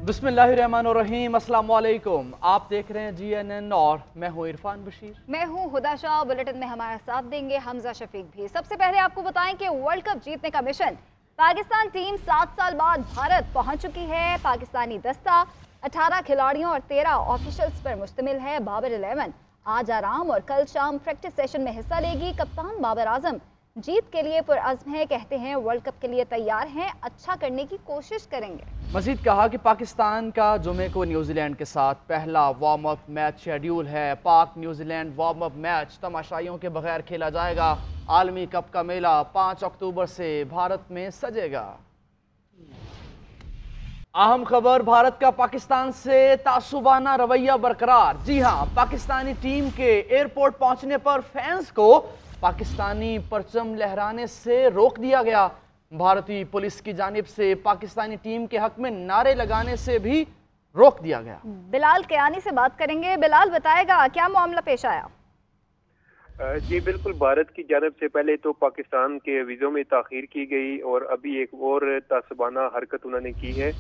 बिस्मिल्लाहिर्रहमानिर्रहीम, अस्सलाम वालेकुम। आप देख रहे हैं GNN और मैं हूँ इरफान बशीर। मैं हूँ हुदा शाह। बुलेटिन में हमारा साथ देंगे हमजा शफीक भी। सबसे पहले आपको बताएं कि वर्ल्ड कप जीतने का मिशन पाकिस्तान टीम 7 साल बाद भारत पहुंच चुकी है। पाकिस्तानी दस्ता 18 खिलाड़ियों और 13 ऑफिशियल्स पर मुश्तमिल है। बाबर 11 आज आराम और कल शाम प्रैक्टिस सेशन में हिस्सा लेगी। कप्तान बाबर आजम जीत के लिए पुरअज़्म है, कहते हैं वर्ल्ड कप के लिए तैयार हैं, अच्छा करने की कोशिश करेंगे। मजीद कहा कि पाकिस्तान का जुमे को न्यूजीलैंड के साथ पहला वार्म अप मैच शेड्यूल है। पाक न्यूजीलैंड वार्म अप मैच तमाशाइयों के बगैर खेला जाएगा। आलमी कप का मेला 5 अक्टूबर से भारत में सजेगा। अहम खबर, भारत का पाकिस्तान से तासुबाना रवैया बरकरार। जी हां, पाकिस्तानी टीम के एयरपोर्ट पहुंचने पर फैंस को पाकिस्तानी परचम लहराने से रोक दिया गया। भारतीय पुलिस की जानिब से पाकिस्तानी टीम के हक में नारे लगाने से भी रोक दिया गया। बिलाल कियानी से बात करेंगे। बिलाल बताएगा क्या मामला पेश आया? जी बिल्कुल, भारत की जानिब से पहले तो पाकिस्तान के वीज़ों में ताख़ीर की गई और अभी एक और तासुबाना हरकत उन्होंने की है।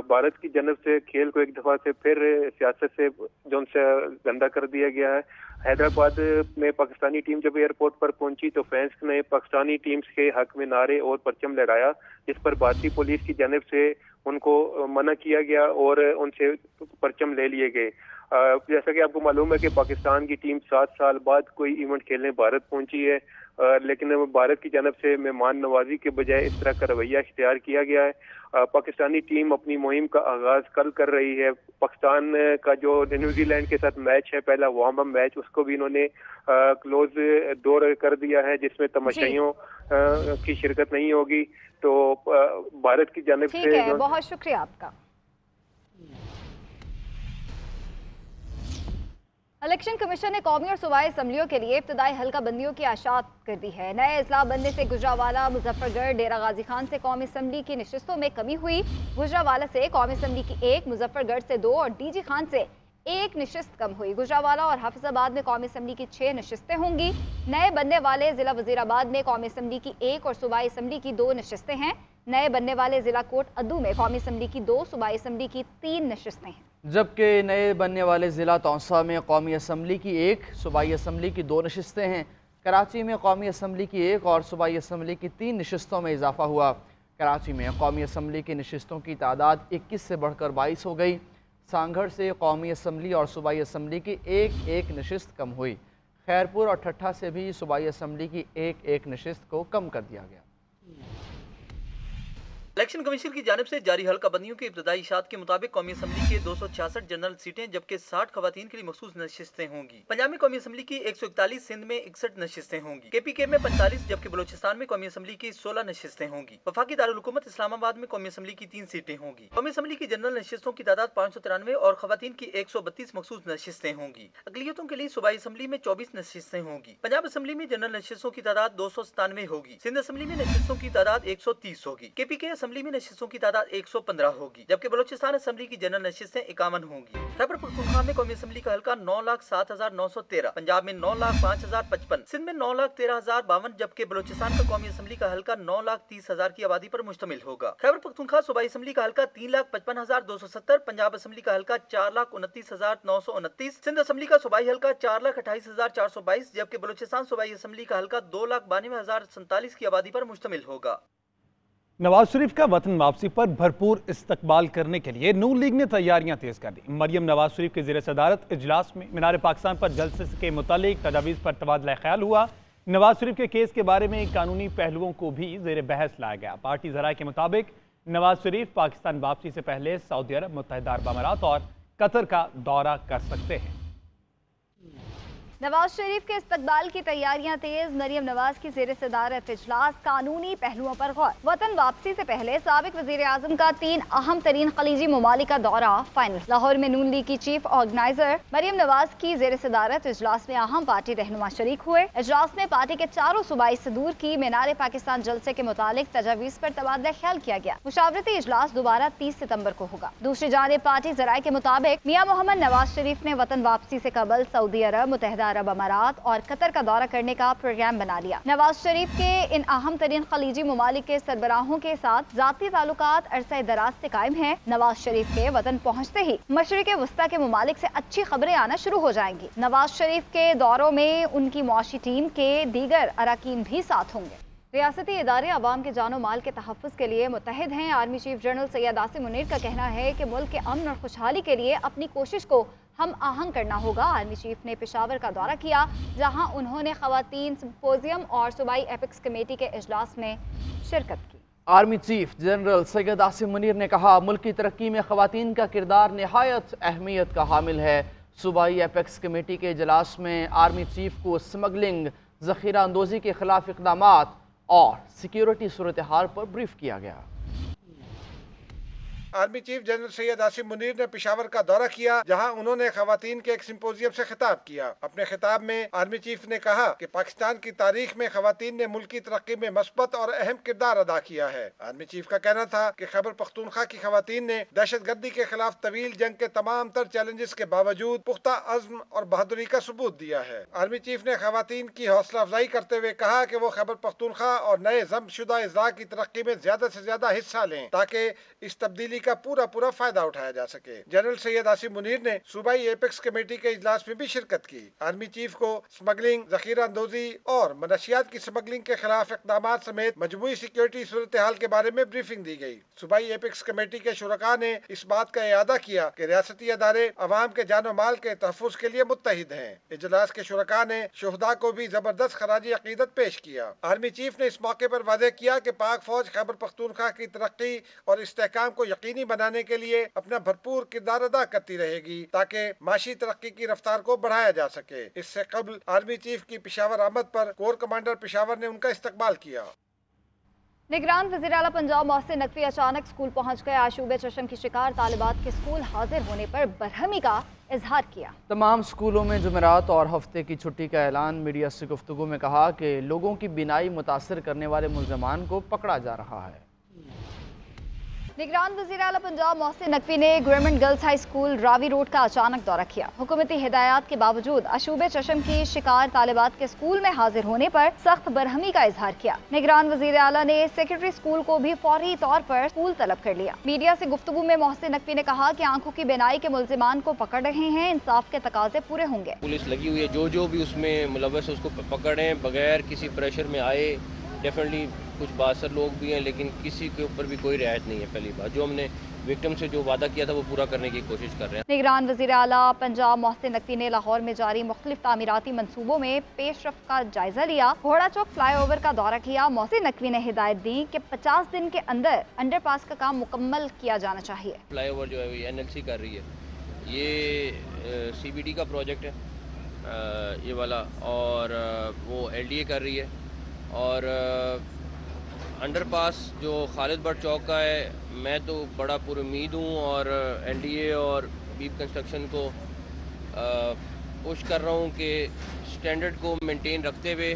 भारत की जानिब से खेल को एक दफ़ा से फिर सियासत से जो उनसे गंदा कर दिया गया है। हैदराबाद में पाकिस्तानी टीम जब एयरपोर्ट पर पहुंची तो फैंस ने पाकिस्तानी टीम्स के हक में नारे और परचम लहराया, जिस पर भारतीय पुलिस की जानिब से उनको मना किया गया और उनसे परचम ले लिए गए। जैसा कि आपको मालूम है कि पाकिस्तान की टीम 7 साल बाद कोई इवेंट खेलने भारत पहुंची है, लेकिन भारत की जानिब से मेहमान नवाजी के बजाय इस तरह का रवैया इख्तियार किया गया है। पाकिस्तानी टीम अपनी मुहिम का आगाज कल कर रही है। पाकिस्तान का जो न्यूजीलैंड के साथ मैच है, पहला वार्म अप मैच, उसको भी इन्होंने क्लोज डोर कर दिया है, जिसमें तमाशाइयों की शिरकत नहीं होगी। तो भारत की जानिब से बहुत शुक्रिया आपका। इलेक्शन कमीशन ने कौमी और सूबाई असम्बलियों के लिए इब्तदाई हल्का बंदियों की आशात कर दी है। नए अजला बनने से गुजरावाला, मुजफ्फरगढ़, डेरा गाजी खान से कौमी असम्बली की नशिस्तों में कमी हुई। गुजरावाला से कौमी असम्बली की 1, मुजफ्फरगढ़ से 2 और DG खान से 1 नशिस्त कम हुई। गुजरावाला और हाफिजाबाद में कौमी असम्बली की 6 नशिस्तें होंगी। नए बनने वाले जिला वजीराबाद में कौमी असम्बली की 1 और सूबाई असम्बली की 2 नशिस्तें हैं। नए बनने वाले जिला कोट अद्दू में कौमी असम्बली की 2, सूबाई असम्बली की 3 नशिस्तें हैं। जबकि नए बनने वाले ज़िला तौसा में कौमी असम्बली की 1, सूबाई असम्बली की 2 नशिस्तें हैं। कराची में कौमी असम्बली की 1 और सूबाई असम्बली की 3 नशिस्तों में इजाफा हुआ। कराची में कौमी असम्बली की नशिस्तों की तादाद 21 से बढ़कर 22 हो गई। सांगढ़ से कौमी असम्बली और सूबाई असम्बली की 1 नशिस्त कम हुई। खैरपुर और ठट्ठा से भी सूबाई असम्बली की 1 नशिस्त को कम कर दिया गया। इलेक्शन कमीशन की जानिब से जारी हल्का बंदियों की इब्तदाई इशात के मुताबिक कौमी असम्बली के 266 जनरल सीटें जबकि 60 खवातीन के लिए मखसूस नशिस्तें होंगी। पंजाब में कौमी असम्बली की 141, सिंध में 61 नशिस्तें होंगी। KPK में 45 जबकि बलोचिस्तान में कौमी असम्बली की 16 नशिस्तें होंगी। वफाकी दारुल हुकूमत इस्लामाबाद में कौमी असम्बली की 3 सीटें होंगी। कौमी असम्बली की जनरल नशिस्तों की तादाद 593 और खवातीन की 132 मखसूस नशिस्तें होंगी। अकलियतों के लिए सूबाई असम्बली में 24 नशिस्तें होंगी। पंजाब असम्बली में जनरल नशिस्तों की तादाद 297 होगी। सिंध असम्बली में नशिस्तों की तादाद 130 होगी। KPK असम्बली में नशिस्तों की तादाद 115 होगी, जबकि बलोचिस्तान असम्बली की जनरल नशिस्तें 51 होंगी। खैबर पख्तूनख्वा में कौमी असम्बली का हल्का 9,07,913, पंजाब में 9,05,055, सिंध में 9,13,052, जबकि बलोचिस्तान का कौमी असम्बली का हल्का 9,30,000 की आबादी पर मुश्तमिल होगा। खैबर पख्तूनख्वा सूबाई असम्बली का हल्का 3,55,270, पंजाब असम्बली का हल्का 4,29,929, सिंध असम्बली का सूबाई हल्का 4,28,422, जबकि बलोचिस्तान सूबाई असम्बली का हल्का 2,92,047 की आबादी पर मुश्तमिल होगा। नवाज शरीफ का वतन वापसी पर भरपूर इस्तकबाल करने के लिए नून लीग ने तैयारियां तेज कर दी। मरियम नवाज शरीफ के ज़ेर सदारत इजलास में मीनार पाकिस्तान पर जलसे के मुतालिक तजावीज़ पर तबादला ख्याल हुआ। नवाज शरीफ के केस के बारे में कानूनी पहलुओं को भी ज़ेर बहस लाया गया। पार्टी ज़राए के मुताबिक नवाज शरीफ पाकिस्तान वापसी से पहले सऊदी अरब, मुत्तहिदा अरब अमारात और कतर का दौरा कर सकते हैं। नवाज शरीफ के इस्तकबाल की तैयारियां तेज। मरियम नवाज की ज़ेर सदारत इजलास, कानूनी पहलुओं पर गौर। वतन वापसी से पहले साबिक वज़ीर आज़म का 3 अहम तरीन खलीजी ममालिक का दौरा फाइनल। लाहौर में नून लीग की चीफ ऑर्गेनाइजर मरियम नवाज की ज़ेर सदारत इजलास में अहम पार्टी रहनुमा शरीक हुए। इजलास में पार्टी के चारों सूबाई सदूर की मीनार पाकिस्तान जलसे के मुतालिक तजावीज़ पर तबादला ख्याल किया गया। मुशावरती इजलास दोबारा 30 सितम्बर को होगा। दूसरी जानिब पार्टी ज़राए के मुताबिक मियां मोहम्मद नवाज शरीफ ने वतन वापसी से कबल सऊदी अरब, मुत्तहिदा عرب امارات اور قطر کا دورہ کرنے کا پروگرام بنا لیا۔ نواز شریف کے ان اہم ترین خلیجی ممالک کے سربراہوں کے ساتھ ذاتی تعلقات عرصہ دراز سے قائم ہیں۔ نواز شریف کے وطن پہنچتے ہی مشرق وسطیٰ کے ممالک سے اچھی خبریں آنا شروع ہو جائیں گی۔ نواز شریف کے دوروں میں ان کی معاشی ٹیم کے دیگر اراکین بھی ساتھ ہوں گے۔ ریاستی ادارے عوام کے جان و مال کے تحفظ کے لیے متحد ہیں۔ Army chief general Syed Asim Munir کا کہنا ہے کہ ملک کے امن اور خوشحالی کے لیے اپنی کوشش کو ہم آہنگ کرنا ہوگا۔ آرمی چیف نے پشاور کا دورہ کیا، جہاں انہوں نے خواتین سمپوزیم اور صوبائی ایپکس کمیٹی کے اجلاس میں شرکت کی۔ Army chief general Syed Asim Munir نے کہا ملک کی ترقی میں خواتین کا کردار نہایت اہمیت کا حامل ہے۔ صوبائی ایپکس کمیٹی کے اجلاس میں آرمی چیف کو اسمگلنگ، ذخیرہ اندوزی کے خلاف اقدامات اور سیکیورٹی صورتحال پر بریف کیا گیا۔ Army chief general Syed Asim Munir نے پشاور کا دورہ کیا، جہاں انہوں نے خواتین کے ایک سمپوزیم سے خطاب کیا۔ اپنے خطاب میں آرمی چیف نے کہا کہ پاکستان کی تاریخ میں خواتین نے ملک کی ترقی میں مثبت اور اہم کردار ادا کیا ہے۔ آرمی چیف کا کہنا تھا کہ خیبر پختونخوا کی خواتین نے دہشت گردی کے خلاف طویل جنگ کے تمام تر چیلنجز کے باوجود پختہ عزم اور بہادری کا ثبوت دیا ہے۔ آرمی چیف نے خواتین کی حوصلہ افزائی کرتے ہوئے کہا کہ وہ خیبر پختونخوا اور نئے ضم شدہ اضلاع کی ترقی میں زیادہ سے زیادہ حصہ لیں تاکہ اس تبدیلی کا پورا فائدہ اٹھایا جا سکے۔ جنرل سید عاصم منیر نے صوبائی ایپکس کمیٹی کے اجلاس میں بھی شرکت کی۔ آرمی چیف کو اسمگلنگ، ذخیرہ اندوزی اور منشیات کی اسمگلنگ کے خلاف اقدامات سمیت مجموعی سیکیورٹی صورتحال کے بارے میں بریفنگ دی گئی۔ صوبائی ایپکس کمیٹی کے شرکاء نے اس بات کا اعادہ کیا کہ ریاستی ادارے عوام کے جان و مال کے تحفظ کے لیے متحد ہیں۔ اجلاس کے شرکاء نے شہداء کو بھی زبردست خراج عقیدت پیش کیا۔ آرمی چیف نے اس موقع پر واضح کیا کہ پاک فوج خیبر پختونخوا کی ترقی اور استحکام کو یقینی بنانے کے لیے اپنا بھرپور کردار ادا کرتی رہے گی تاکہ معاشی ترقی کی رفتار کو بڑھایا جا سکے۔ اس سے قبل آرمی چیف کی پشاور آمد پر کور کمانڈر پشاور نے ان کا استقبال کیا۔ نگران وزیر اعلیٰ پنجاب محسن نقوی اچانک اسکول پہنچ گئے۔ آشوب چشم کی شکار طالبات کے اسکول حاضر ہونے پر برہمی کا اظہار کیا۔ تمام اسکولوں میں جمعرات اور ہفتے کی چھٹی کا اعلان۔ میڈیا سے گفتگو میں کہا کہ لوگوں کی بینائی متاثر کرنے والے ملزمان کو پکڑا جا رہا ہے۔ نگران وزیر اعلیٰ پنجاب محسن نقوی نے گورنمنٹ گرلز ہائی اسکول راوی روڈ کا اچانک دورہ کیا۔ حکومتی ہدایات کے باوجود آشوب چشم کی شکار طالبات کے اسکول میں حاضر ہونے پر سخت برہمی کا اظہار کیا۔ نگران وزیر اعلیٰ نے سیکرٹری اسکول کو بھی فوری طور پر اسکول طلب کر لیا۔ میڈیا سے گفتگو میں محسن نقوی نے کہا کہ آنکھوں کی بینائی کے ملزمان کو پکڑ رہے ہیں، انصاف کے تقاضے پورے ہوں گے۔ پولیس لگی ہوئی ہے، جو بھی اس میں ملوث ہے اس کو پکڑیں بغیر کسی پریشر میں آئے۔ ڈیفینیٹلی کچھ باثر لوگ بھی ہیں لیکن کسی کے اوپر بھی کوئی رعایت نہیں ہے۔ پہلی بات جو ہم نے وکٹم سے جو وعدہ کیا تھا وہ پورا کرنے کی کوشش کر رہے ہیں۔ نگران وزیر اعلیٰ پنجاب محسن نقوی نے لاہور میں جاری مختلف تعمیراتی منصوبوں میں پیش رفت کا جائزہ لیا۔ گھوڑا چوک فلائی اوور کا دورہ کیا۔ محسن نقوی نے ہدایت دی کہ 50 دن کے اندر انڈر پاس کا کام مکمل کیا جانا چاہیے۔ فلائی اوور جو ہے یہ NLC کر رہی ہے، یہ CBD کا پروجیکٹ ہے یہ والا، اور وہ LDA کر رہی ہے، اور انڈر پاس جو خالد بٹ چوک کا ہے میں تو بڑا پر امید ہوں، اور NDA اور بیپ کنسٹرکشن کو پش کر رہا ہوں کہ سٹینڈرڈ کو مینٹین رکھتے ہوئے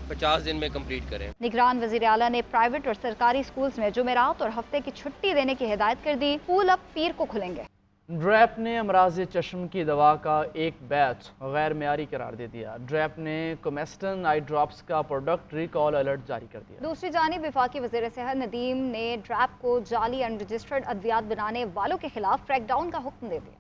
50 دن میں کمپلیٹ کریں۔ نگران وزیر اعلیٰ نے پرائیویٹ اور سرکاری اسکولز میں جمعرات اور ہفتے کی چھٹی دینے کی ہدایت کر دی۔ اسکول اب پیر کو کھلیں گے۔ ڈریپ نے امراض چشم کی دوا کا ایک بیچ غیر معیاری قرار دے دیا۔ ڈریپ نے کومیسٹن آئی ڈراپس کا پروڈکٹ ریکال الرٹ جاری کر دیا۔ دوسری جانب وفاقی وزیر صحت ندیم نے ڈریپ کو جعلی ان رجسٹرڈ ادویات بنانے والوں کے خلاف کریک ڈاؤن کا حکم دے دیا۔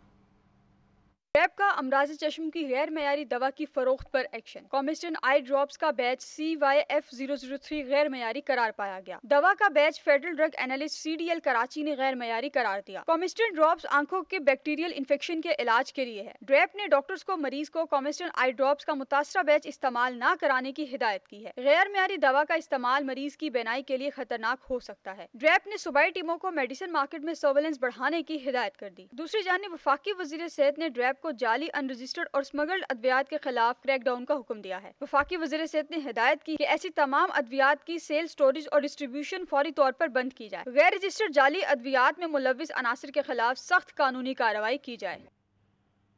ڈریپ کا امراض چشم کی غیر معیاری دوا کی فروخت پر ایکشن۔ کومیسٹن آئی ڈراپس کا بیچ CYF003 غیر معیاری قرار پایا گیا۔ دوا کا batch federal drug analyst CDL Karachi نے غیر معیاری قرار دیا۔ کومیسٹن ڈراپس آنکھوں کے بیکٹیریل انفیکشن کے علاج کے لیے ہے۔ ڈریپ نے ڈاکٹرز کو مریض کو کومیسٹن آئی ڈراپس کا متاثرہ بیچ استعمال نہ کرانے کی ہدایت کی ہے۔ غیر معیاری دوا کا استعمال مریض کی بینائی کے لیے خطرناک ہو سکتا ہے۔ ڈریپ نے صوبائی ٹیموں کو میڈیسن مارکیٹ میں سرویلنس بڑھانے کی ہدایت کر دی۔ دوسری جانب وفاقی وزیر صحت نے ڈریپ کو جعلی ان رجسٹرڈ اور سمگلڈ ادویات کے خلاف کریک ڈاؤن کا حکم دیا ہے۔ وفاقی وزیر صحت نے ہدایت کی کہ ایسی تمام ادویات کی سیل، سٹوریج اور ڈسٹریبیوشن فوری طور پر بند کی جائے۔ غیر رجسٹرڈ جعلی ادویات میں ملوث عناصر کے خلاف سخت قانونی کارروائی کی جائے۔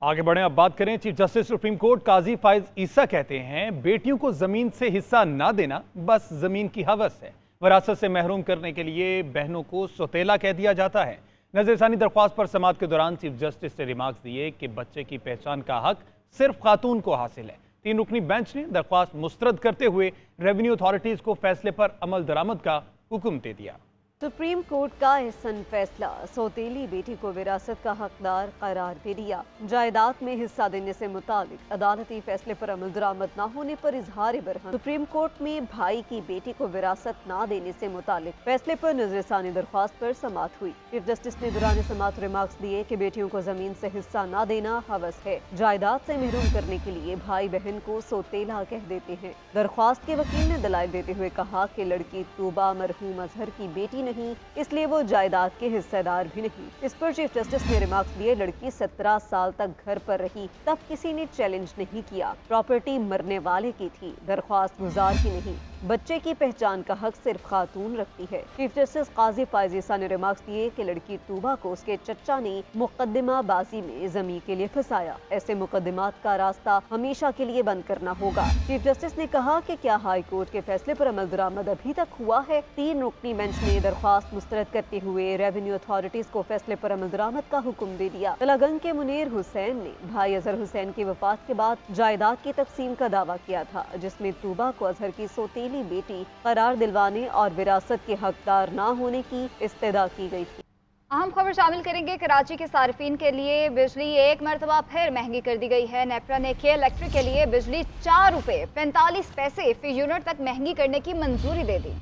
آگے بڑھیں، اب بات کریں چیف جسٹس سپریم کورٹ قاضی فائز عیسیٰ کہتے ہیں بیٹیوں کو زمین سے حصہ نہ دینا بس زمین کی ہوس ہے۔ وراثت سے محروم کرنے کے لیے بہنوں کو سوتیلا کہہ دیا جاتا ہے۔ نظر ثانی درخواست پر سماعت کے دوران چیف جسٹس نے ریمارکس دیے کہ بچے کی پہچان کا حق सिर्फ खातून को हासिल है। 3 रुकनी बेंच ने दरख्वास्त मुस्तरद करते हुए रेवेन्यू अथॉरिटीज को फैसले पर अमल दरामद का हुक्म दे दिया। सुप्रीम कोर्ट का अहसन फैसला, सौतेली बेटी को विरासत का हकदार करार दे दिया। जायदाद में हिस्सा देने से मुताबिक अदालती फैसले पर अमल दरामद न होने पर इजहार बरहम। सुप्रीम कोर्ट में भाई की बेटी को विरासत न देने से मुतालिक फैसले पर नजरसानी दरख्वास्त पर समाअत हुई। चीफ जस्टिस ने दौरान समाअत रिमार्क्स दिए कि बेटियों को जमीन से हिस्सा न देना हवस है, जायदाद से महरूम करने के लिए भाई बहन को सौतेला कह देते हैं। दरख्वास्त के वकील ने दलाइल देते हुए कहा कि लड़की तूबा मरहूम अजहर की बेटी नहीं, इसलिए वो जायदाद के हिस्सेदार भी नहीं। इस पर चीफ जस्टिस ने रिमार्क्स दिए, लड़की 17 साल तक घर पर रही, तब किसी ने चैलेंज नहीं किया। प्रॉपर्टी मरने वाले की थी, दरख्वास्त गुजार की नहीं। बच्चे की पहचान का हक सिर्फ खातून रखती है। चीफ जस्टिस काजी फायज ईसा ने रिमार्क्स दिए कि लड़की तूबा को उसके चचा ने मुकदमा बाजी में जमी के लिए फंसाया। ऐसे मुकदमात का रास्ता हमेशा के लिए बंद करना होगा। चीफ जस्टिस ने कहा कि क्या हाई कोर्ट के फैसले पर अमल दरामद अभी तक हुआ है। 3 रुकनी बेंच ने दरख्वास्त मुस्तरद करते हुए रेवेन्यू अथॉरिटीज को फैसले पर अमल दरामद का हुक्म दे दिया। तलागंग के मुनीर हुसैन ने भाई अजहर हुसैन की वफात के बाद जायदाद की तकसीम का दावा किया था, जिसमें तूबा को अजहर की सौतेली बेटी करार दिलवाने और विरासत के हकदार न होने की इस्तदा की गई थी। अहम खबर शामिल करेंगे। कराची के सार्फिन के लिए बिजली एक मरतबा फिर महंगी कर दी गई है। नेपरा ने के इलेक्ट्रिक के लिए बिजली 4 रुपए 45 पैसे फी यूनिट तक महंगी करने की मंजूरी दे दी।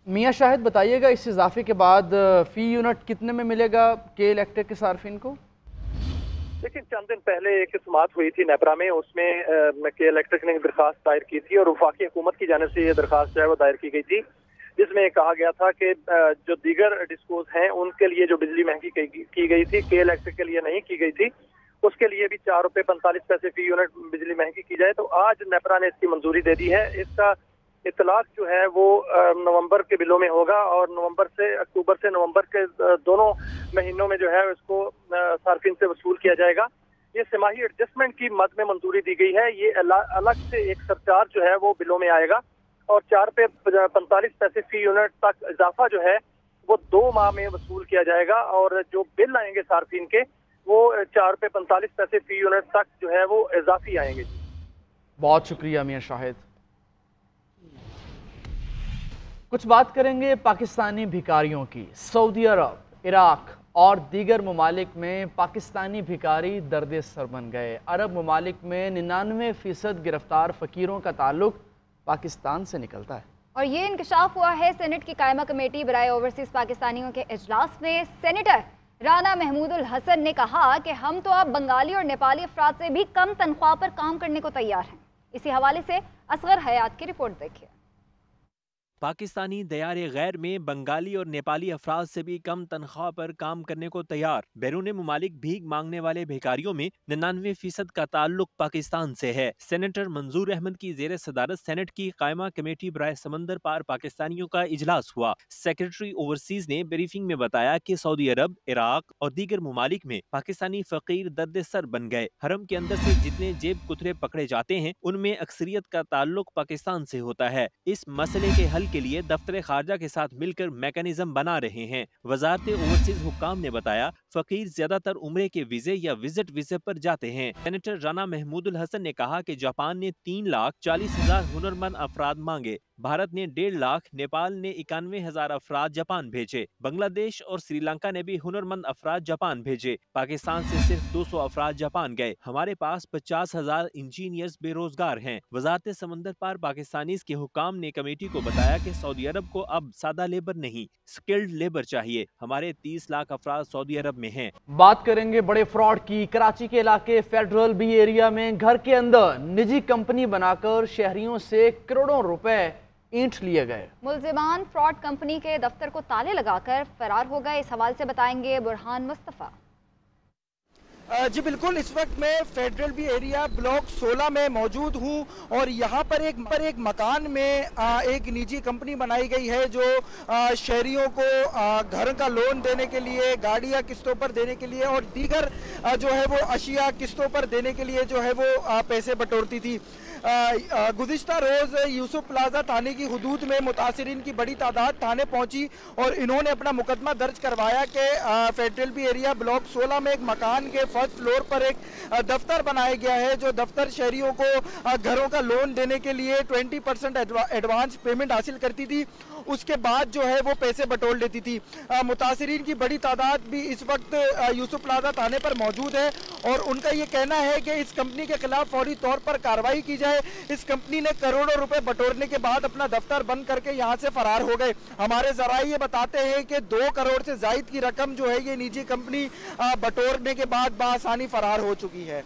मियां शाहिद बताइएगा, इस इजाफे के बाद फी यूनिट कितने में मिलेगा के इलेक्ट्रिक के सार्फिन को? लेकिन चंद दिन पहले एक समाअत हुई थी नेपरा में, उसमें के इलेक्ट्रिक ने दरखास्त दायर की थी और वफाकी हुकूमत की जानिब से ये दरखास्त जो है वो दायर की गई थी, जिसमें कहा गया था कि जो दीगर डिस्कोज हैं उनके लिए जो बिजली महंगी की गई थी, के इलेक्ट्रिक के लिए नहीं की गई थी, उसके लिए भी 4 रुपए 45 पैसे फी यूनिट बिजली महंगी की जाए। तो आज नेपरा ने इसकी मंजूरी दे दी है। इसका इतलाक जो है वो नवंबर के बिलों में होगा और अक्टूबर से नवंबर के दोनों महीनों में जो है इसको सार्फिन से वसूल किया जाएगा। ये तिमाही एडजस्टमेंट की मद में मंजूरी दी गई है। ये अलग से एक सरचार्ज जो है वो बिलों में आएगा और 4 रुपए 45 पैसे फी यूनिट तक इजाफा जो है वो 2 माह में वसूल किया जाएगा और जो बिल आएंगे सार्फिन के वो 4 रुपए 45 पैसे फी यूनिट तक जो है वो इजाफी आएंगे। बहुत शुक्रिया मियां शाहिद। कुछ बात करेंगे पाकिस्तानी भिखारियों की। सऊदी अरब, इराक और दीगर ममालिक में पाकिस्तानी भिखारी दर्द सर बन गए। अरब ममालिक में 99% गिरफ्तार फ़कीरों का ताल्लुक पाकिस्तान से निकलता है। और ये इंकशाफ हुआ है सेनेट की कायमा कमेटी बराए ओवरसीज़ पाकिस्तानियों के इजलास में। सेनेटर राना महमूदुल हसन ने कहा कि हम तो अब बंगाली और नेपाली अफराद से भी कम तनख्वाह पर काम करने को तैयार हैं। इसी हवाले से असगर हयात की रिपोर्ट देखिए। पाकिस्तानी दयारे गैर में बंगाली और नेपाली अफराद से भी कम तनख्वाह पर काम करने को तैयार। बैरून मुमालिक भीख मांगने वाले भिखारियों में 99% का ताल्लुक पाकिस्तान से है। सेनेटर मंजूर अहमद की जेर सदारत सेनेट की कायमा कमेटी बराए समंदर पार पाकिस्तानियों का इजलास हुआ। सेक्रेटरी ओवरसीज ने ब्रीफिंग में बताया कि सऊदी अरब, इराक और दीगर मुमालिक में पाकिस्तानी फकीर दर्द सर बन गए। हरम के अंदर से जितने जेब कुतरे पकड़े जाते हैं उनमें अक्सरियत का ताल्लुक पाकिस्तान से होता है। इस मसले के हल के लिए दफ्तर खारजा के साथ मिलकर मैकेनिज्म बना रहे हैं। वजारत ओवरसीज हुक्काम ने बताया फकीर ज्यादातर उम्रे के वीजे या विजिट वीजे पर जाते हैं। सेनेटर राना महमूदुल हसन ने कहा कि जापान ने 3,40,000 हुनरमंद अफराद मांगे, भारत ने 1.5 लाख, नेपाल ने 91,000 अफराद जापान भेजे, बांग्लादेश और श्रीलंका ने भी हुनरमंद अफराद जापान भेजे। पाकिस्तान से सिर्फ 200 अफराद जापान गए। हमारे पास 50,000 इंजीनियर्स बेरोजगार हैं। वजारत समंदर पार पाकिस्तानीज के हुक्काम ने कमेटी को बताया कि सऊदी अरब को अब सादा लेबर नहीं, स्किल्ड लेबर चाहिए। हमारे 30 लाख अफराद सऊदी अरब में हैं। बात करेंगे बड़े फ्रॉड की। कराची के इलाके फेडरल बी एरिया में घर के अंदर निजी कंपनी बनाकर शहरियों से करोड़ों रुपए ईंट लिए गए। मुल्जिमान फ्रॉड कंपनी के दफ्तर को ताले लगाकर फरार हो गए। इस हवाले से बताएंगे बुरहान मुस्तफा। जी बिल्कुल, इस वक्त मैं फेडरल बी एरिया ब्लॉक 16 में मौजूद हूँ और यहाँ पर एक मकान में एक निजी कंपनी बनाई गई है जो शहरियों को घर का लोन देने के लिए, गाड़ियाँ किस्तों पर देने के लिए और दीगर जो है वो अशिया किस्तों पर देने के लिए जो है वो पैसे बटोरती थी। गुज़िश्ता रोज यूसुफ प्लाजा थाने की हुदूद में मुतासिरीन की बड़ी तादाद थाने पहुंची और इन्होंने अपना मुकदमा दर्ज करवाया कि फेडरल बी एरिया ब्लॉक 16 में एक मकान के फर्स्ट फ्लोर पर एक दफ्तर बनाया गया है, जो दफ्तर शहरियों को घरों का लोन देने के लिए 20% एडवांस पेमेंट हासिल करती थी, उसके बाद जो है वो पैसे बटोर लेती थी। मुतासिरीन की बड़ी तादाद भी इस वक्त यूसुफ प्लाजा थाने पर मौजूद है और उनका ये कहना है कि इस कंपनी के खिलाफ फौरी तौर पर कार्रवाई की जाए। इस कंपनी ने करोड़ों रुपए बटोरने के बाद अपना दफ्तर बंद करके यहाँ से फरार हो गए। हमारे जराये ये बताते हैं कि 2 करोड़ से जायद की रकम जो है ये निजी कंपनी बटोरने के बाद बआसानी फरार हो चुकी है।